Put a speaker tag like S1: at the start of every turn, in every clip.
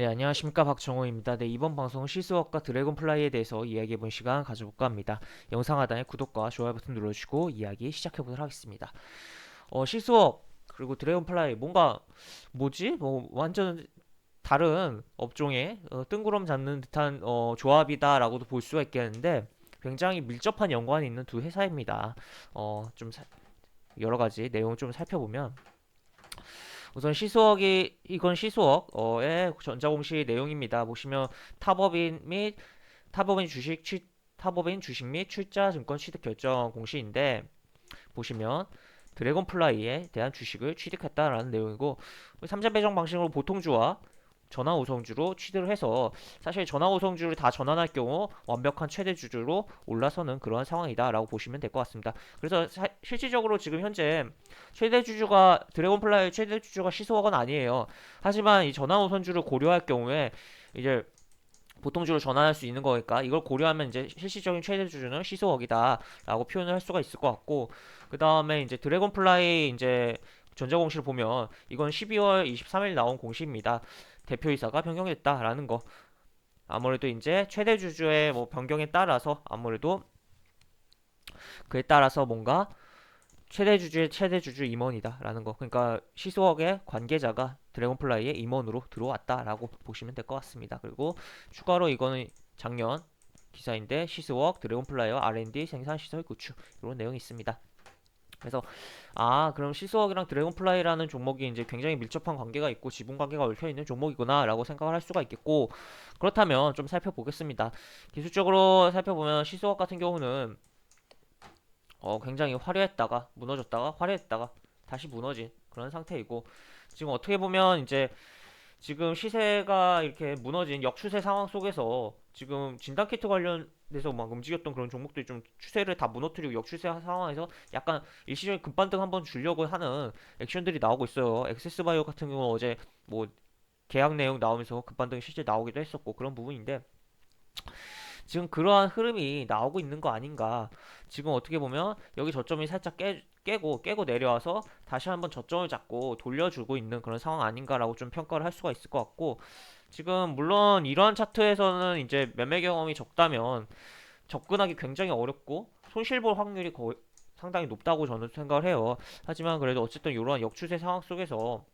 S1: 네, 안녕하십니까. 박정호입니다. 네, 이번 방송은 시스워크와 드래곤플라이에 대해서 이야기해본 시간 가져볼까 합니다. 영상 하단에 구독과 좋아요 버튼 눌러주시고 이야기 시작해보도록 하겠습니다. 시스워크 그리고 드래곤플라이 뭔가 뭐지? 완전 다른 업종의 뜬구름 잡는 듯한 조합이다라고도 볼 수가 있겠는데 굉장히 밀접한 연관이 있는 두 회사입니다. 좀 여러 가지 내용 좀 살펴보면 우선 시스웍이 이건 시스웍의 전자공시 내용입니다. 보시면 탑업인 및 탑업인 주식 탑업인 주식 및 출자 증권 취득 결정 공시인데 보시면 드래곤플라이에 대한 주식을 취득했다라는 내용이고 3자 배정 방식으로 보통주와 전환 우성주로 취득을 해서 사실 전환 우성주를 다 전환할 경우 완벽한 최대 주주로 올라서는 그러한 상황이다라고 보시면 될 것 같습니다. 그래서 실질적으로 지금 현재 최대 주주가 드래곤플라이의 최대 주주가 시소학은 아니에요. 하지만 이 전환 우선주를 고려할 경우에 이제 보통주로 전환할 수 있는 거니까 이걸 고려하면 이제 실질적인 최대 주주는 시소웍이다라고 표현을 할 수가 있을 것 같고 그 다음에 이제 드래곤플라이 이제 전자공시를 보면 이건 12월 23일 나온 공시입니다. 대표이사가 변경됐다라는 거. 아무래도 이제 최대 주주의 뭐 변경에 따라서 아무래도 그에 따라서 뭔가 최대 주주의 최대 주주 임원이다라는 거. 그러니까 시소웍의 관계자가 드래곤플라이의 임원으로 들어왔다라고 보시면 될 것 같습니다. 그리고 추가로 이거는 작년 기사인데 시스웍 드래곤플라이와 R&D 생산 시설 구축 이런 내용이 있습니다. 그래서 그럼 시스웍이랑 드래곤플라이라는 종목이 이제 굉장히 밀접한 관계가 있고 지분 관계가 얽혀 있는 종목이구나라고 생각을 할 수가 있겠고 그렇다면 좀 살펴보겠습니다. 기술적으로 살펴보면 시스웍 같은 경우는 굉장히 화려했다가 무너졌다가 화려했다가 다시 무너진 그런 상태이고 지금 어떻게 보면 이제 지금 시세가 이렇게 무너진 역추세 상황 속에서 지금 진단키트 관련돼서 막 움직였던 그런 종목들이 좀 추세를 다 무너뜨리고 역추세 상황에서 약간 일시적인 급반등 한번 주려고 하는 액션들이 나오고 있어요. 엑세스바이오 같은 경우는 어제 뭐 계약 내용 나오면서 급반등이 실제 나오기도 했었고 그런 부분인데 지금 그러한 흐름이 나오고 있는 거 아닌가. 지금 어떻게 보면 여기 저점이 살짝 깨고 내려와서 다시 한번 저점을 잡고 돌려주고 있는 그런 상황 아닌가라고 좀 평가를 할 수가 있을 것 같고 지금 물론 이러한 차트에서는 이제 매매 경험이 적다면 접근하기 굉장히 어렵고 손실 볼 확률이 거의 상당히 높다고 저는 생각을 해요. 하지만 그래도 어쨌든 이러한 역추세 상황 속에서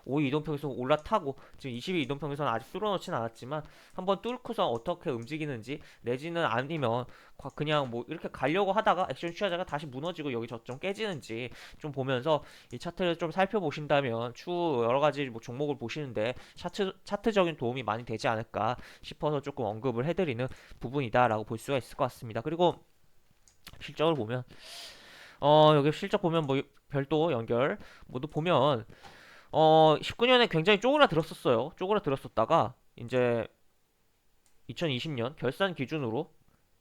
S1: 5위 이동평에서 올라타고 지금 20위 이동평에서는 아직 뚫어놓진 않았지만 한번 뚫고서 어떻게 움직이는지 내지는 아니면 그냥 뭐 이렇게 가려고 하다가 액션 취하자가 다시 무너지고 여기 저점 깨지는지 좀 보면서 이 차트를 좀 살펴보신다면 추후 여러 가지 뭐 종목을 보시는데 차트적인 도움이 많이 되지 않을까 싶어서 조금 언급을 해드리는 부분이다라고 볼 수가 있을 것 같습니다. 그리고 실적을 보면 여기 실적 보면 뭐 별도 연결 모두 보면 19년에 굉장히 쪼그라들었었어요. 쪼그라들었었다가 이제 2020년 결산 기준으로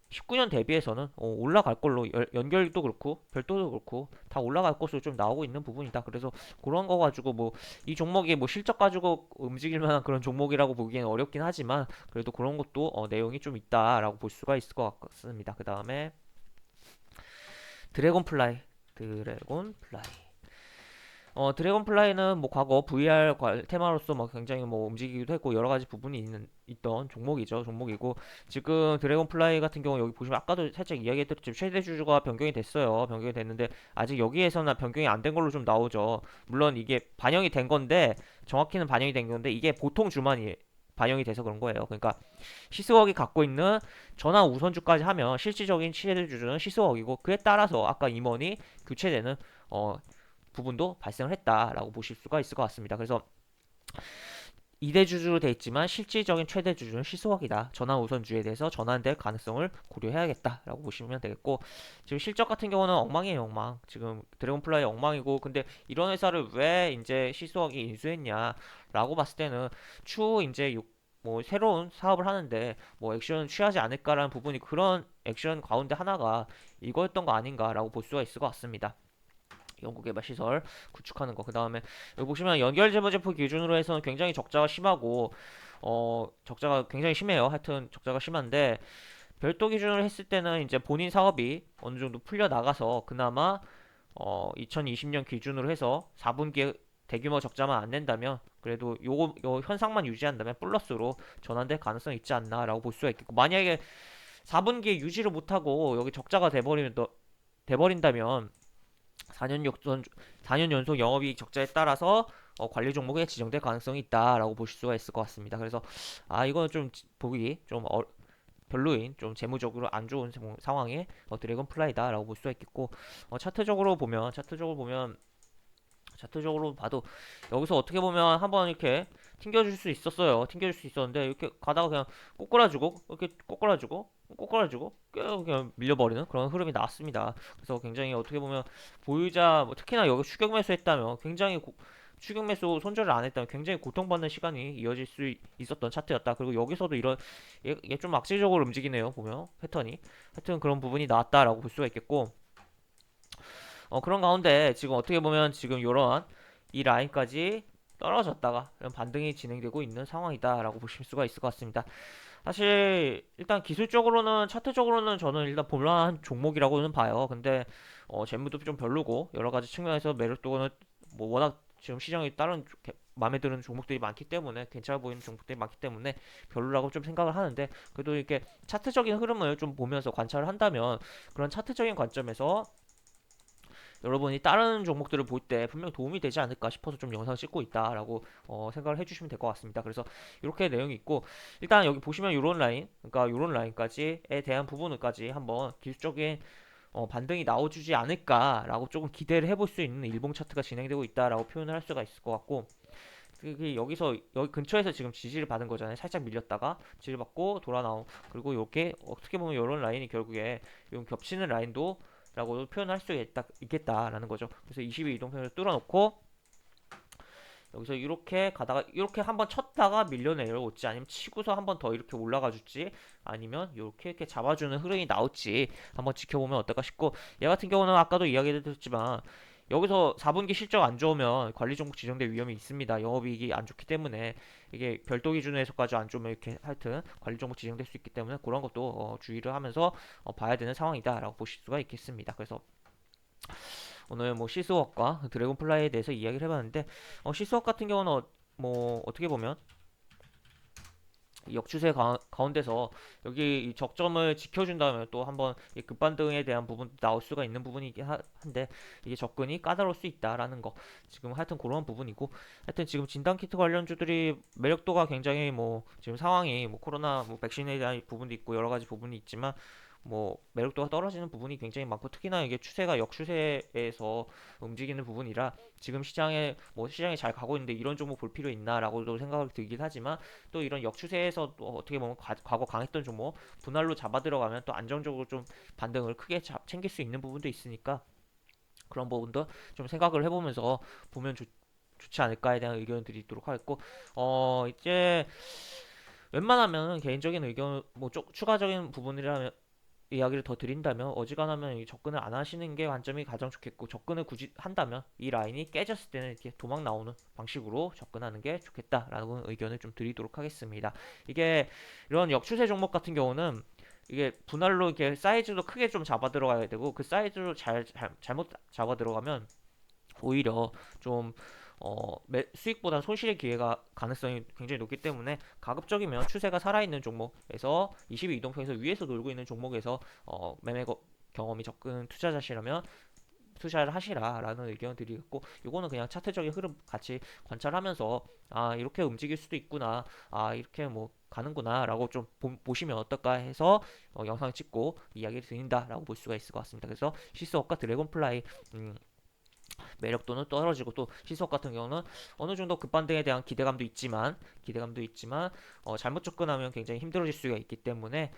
S1: 19년 대비해서는 올라갈 걸로 연결도 그렇고 별도도 그렇고 다 올라갈 것으로 좀 나오고 있는 부분이다. 그래서 그런 거 가지고 뭐 이 종목이 뭐 실적 가지고 움직일 만한 그런 종목이라고 보기에는 어렵긴 하지만 그래도 그런 것도 내용이 좀 있다라고 볼 수가 있을 것 같습니다. 그 다음에 드래곤플라이 드래곤플라이 드래곤플라이는 뭐 과거 VR 테마로서 뭐 굉장히 뭐 움직이기도 했고 여러 가지 부분이 있던 종목이고 지금 드래곤플라이 같은 경우 여기 보시면 아까도 살짝 이야기했듯이 최대 주주가 변경이 됐어요. 변경이 됐는데 아직 여기에서는 변경이 안 된 걸로 좀 나오죠. 물론 이게 반영이 된 건데 정확히는 반영이 된 건데 이게 보통 주만이 반영이 돼서 그런 거예요. 그러니까 시스웍이 갖고 있는 전환 우선주까지 하면 실질적인 최대 주주는 시스웍이고 그에 따라서 아까 임원이 교체되는 부분도 발생을 했다라고 보실 수가 있을 것 같습니다. 그래서 2대 주주로 되어 있지만 실질적인 최대 주주는 시스웍이다. 전환 우선주에 대해서 전환될 가능성을 고려해야겠다라고 보시면 되겠고 지금 실적 같은 경우는 엉망이에요, 엉망. 지금 드래곤플라이 엉망이고 근데 이런 회사를 왜 이제 시스웍이 인수했냐라고 봤을 때는 추후 이제 뭐 새로운 사업을 하는데 뭐 액션을 취하지 않을까라는 부분이 그런 액션 가운데 하나가 이거였던 거 아닌가라고 볼 수가 있을 것 같습니다. 연구개발 시설 구축하는 거. 그 다음에 여기 보시면 연결 재무제표 기준으로 해서는 굉장히 적자가 심하고 적자가 굉장히 심해요. 하여튼 적자가 심한데 별도 기준으로 했을 때는 이제 본인 사업이 어느 정도 풀려 나가서 그나마 2020년 기준으로 해서 4분기에 대규모 적자만 안 낸다면 그래도 요 현상만 유지한다면 플러스로 전환될 가능성이 있지 않나라고 볼 수가 있겠고, 만약에 4분기에 유지를 못하고 여기 적자가 돼버린다면 4년 연속 4년 연속 영업이익 적자에 따라서 관리 종목에 지정될 가능성이 있다라고 보실 수가 있을 것 같습니다. 그래서 이거는 좀 보기 좀 별로인, 좀 재무적으로 안 좋은 상황에 드래곤 플라이다라고 볼 수가 있겠고, 차트적으로 봐도 여기서 어떻게 보면 한번 이렇게 튕겨줄 수 있었어요. 튕겨줄 수 있었는데 이렇게 가다가 그냥 꼬꾸라지고 이렇게 꼬꾸라지고 그냥 밀려버리는 그런 흐름이 나왔습니다. 그래서 굉장히 어떻게 보면 보유자, 뭐 특히나 여기 추격 매수했다면 추격 매수 손절을 안 했다면 굉장히 고통받는 시간이 이어질 수 있었던 차트였다. 그리고 여기서도 얘 좀 악질적으로 움직이네요. 보면 패턴이 하여튼 그런 부분이 나왔다라고 볼 수가 있겠고, 그런 가운데 지금 어떻게 보면 지금 요런 이 라인까지 떨어졌다가 이런 반등이 진행되고 있는 상황이다라고 보실 수가 있을 것 같습니다. 사실 일단 기술적으로는, 차트적으로는 저는 일단 볼만한 종목이라고는 봐요. 근데 재무도 좀 별로고 여러 가지 측면에서 매력도는 뭐 워낙 지금 시장에 다른 마음에 드는 종목들이 많기 때문에, 괜찮아 보이는 종목들이 많기 때문에 별로라고 좀 생각을 하는데, 그래도 이렇게 차트적인 흐름을 좀 보면서 관찰을 한다면 그런 차트적인 관점에서 여러분이 다른 종목들을 볼 때 분명 도움이 되지 않을까 싶어서 좀 영상을 찍고 있다라고 생각을 해주시면 될 것 같습니다. 그래서 이렇게 내용이 있고, 일단 여기 보시면 이런 라인, 그러니까 이런 라인까지에 대한 부분까지 한번 기술적인 반등이 나와주지 않을까라고 조금 기대를 해볼 수 있는 일봉 차트가 진행되고 있다라고 표현을 할 수가 있을 것 같고, 여기 근처에서 지금 지지를 받은 거잖아요. 살짝 밀렸다가 지지를 받고 돌아 나온, 그리고 이렇게 어떻게 보면 이런 라인이 결국에 이 겹치는 라인도 라고 표현할 수 있겠다라는 거죠. 그래서 22 이동평을 뚫어놓고 여기서 이렇게 가다가 이렇게 한번 쳤다가 밀려 내려올지, 아니면 치고서 한번 더 이렇게 올라가 줄지, 아니면 이렇게 잡아주는 흐름이 나올지 한번 지켜보면 어떨까 싶고, 얘 같은 경우는 아까도 이야기 드렸지만 여기서 4분기 실적 안 좋으면 관리 종목 지정될 위험이 있습니다. 영업이익이 안 좋기 때문에, 이게 별도 기준에서까지 안 좋으면 이렇게 하여튼 관리 종목 지정될 수 있기 때문에 그런 것도 주의를 하면서 봐야 되는 상황이다라고 보실 수가 있겠습니다. 그래서 오늘 뭐 시스웍과 드래곤플라이에 대해서 이야기를 해봤는데, 시스웍 같은 경우는 뭐 어떻게 보면 역추세 가운데서 여기 이 적점을 지켜준다면 또 한번 이 급반등에 대한 부분도 나올 수가 있는 부분이긴 한데, 이게 접근이 까다로울 수 있다라는 거, 지금 하여튼 그런 부분이고, 하여튼 지금 진단키트 관련주들이 매력도가 굉장히 뭐 지금 상황이 뭐 코로나 뭐 백신에 대한 부분도 있고 여러 가지 부분이 있지만 뭐 매력도가 떨어지는 부분이 굉장히 많고, 특히나 이게 추세가 역추세에서 움직이는 부분이라 지금 시장에 잘 가고 있는데 이런 종목 볼 필요 있나라고도 생각이 들긴 하지만, 또 이런 역추세에서 또 어떻게 보면 과거 강했던 종목 분할로 잡아 들어가면 또 안정적으로 좀 반등을 크게 챙길 수 있는 부분도 있으니까, 그런 부분도 좀 생각을 해보면서 보면 좋지 않을까에 대한 의견을 드리도록 하겠고, 이제 웬만하면 개인적인 의견 뭐 추가적인 부분이라면 이야기를 더 드린다면, 어지간하면 이 접근을 안 하시는 게 관점이 가장 좋겠고, 접근을 굳이 한다면 이 라인이 깨졌을 때는 이렇게 도망 나오는 방식으로 접근하는 게 좋겠다라는 의견을 좀 드리도록 하겠습니다. 이게 이런 역추세 종목 같은 경우는 이게 분할로 이렇게 사이즈도 크게 좀 잡아 들어가야 되고, 그 사이즈로 잘못 잡아 들어가면 오히려 좀 수익보다 손실의 기회가 가능성이 굉장히 높기 때문에, 가급적이면 추세가 살아있는 종목에서 22 이동평에서 위에서 놀고 있는 종목에서 매매 경험이 적은 투자자시라면 투자를 하시라라는 의견을 드리겠고, 이거는 그냥 차트적인 흐름 같이 관찰하면서 이렇게 움직일 수도 있구나, 이렇게 뭐 가는구나 라고 좀 보시면 어떨까 해서 영상을 찍고 이야기를 드린다라고 볼 수가 있을 것 같습니다. 그래서 시스워크와 드래곤플라이 매력도는 떨어지고, 또 시석 같은 경우는 어느 정도 급반등에 대한 기대감도 있지만 잘못 접근하면 굉장히 힘들어질 수가 있기 때문에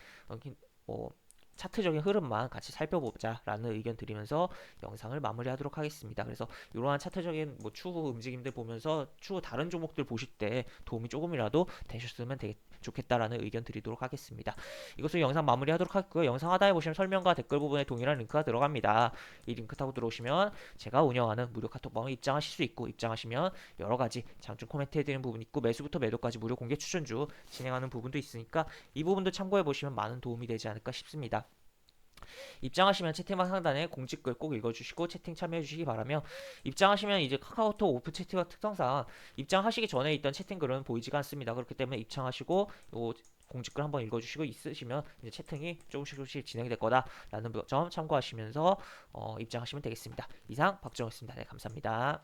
S1: 뭐 차트적인 흐름만 같이 살펴보자라는 의견 드리면서 영상을 마무리하도록 하겠습니다. 그래서 이러한 차트적인 뭐 추후 움직임들 보면서 추후 다른 종목들 보실 때 도움이 조금이라도 되셨으면 좋겠다라는 의견 드리도록 하겠습니다. 이것을 영상 마무리하도록 하고요. 영상 하단에 보시면 설명과 댓글 부분에 동일한 링크가 들어갑니다. 이 링크 타고 들어오시면 제가 운영하는 무료 카톡방에 입장하실 수 있고, 입장하시면 여러 가지 장중 코멘트 해드리는 부분 있고, 매수부터 매도까지 무료 공개 추천주 진행하는 부분도 있으니까 이 부분도 참고해 보시면 많은 도움이 되지 않을까 싶습니다. 입장하시면 채팅방 상단에 공지글 꼭 읽어주시고 채팅 참여해주시기 바라며 입장하시면 이제 카카오톡 오픈 채팅방 특성상 입장하시기 전에 있던 채팅글은 보이지가 않습니다. 그렇기 때문에 입장하시고 요 공지글 한번 읽어주시고 있으시면 이제 채팅이 조금씩 진행될 거다라는 점 참고하시면서 입장하시면 되겠습니다. 이상 박정호였습니다. 네, 감사합니다.